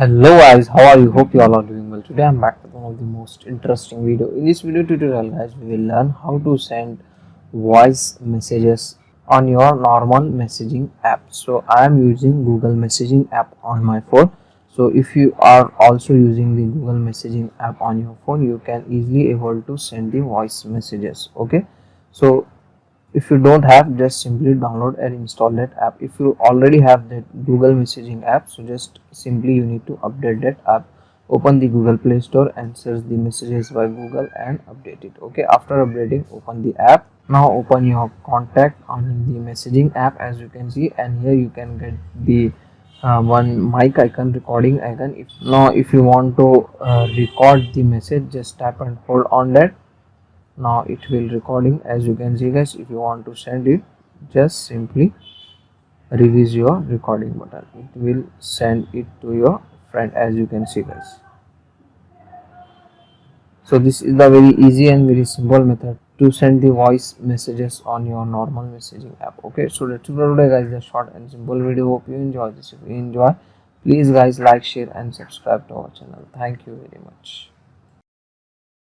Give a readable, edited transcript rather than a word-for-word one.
Hello guys, how are you? Hope you all are doing well. Today I'm back with one of the most interesting video. In this video tutorial guys, we will learn how to send voice messages on your normal messaging app. So I am using Google messaging app on my phone. So if you are also using the Google messaging app on your phone, you can easily able to send the voice messages. Okay, so if you don't have, just simply download and install that app. If you already have that Google messaging app, so just simply you need to update that app. Open the Google Play Store and search the messages by Google and update it. Okay, after updating, open the app. Now open your contact on the messaging app, as you can see, and here you can get the one mic icon, recording icon. If you want to record the message, just tap and hold on that. Now it will recording, as you can see guys. If you want to send it, just simply release your recording button. It will send it to your friend, as you can see guys. So this is the very easy and very simple method to send the voice messages on your normal messaging app. Okay, so that's it for today guys. The short and simple video. Hope you enjoy this. If you enjoy, please guys like, share and subscribe to our channel. Thank you very much.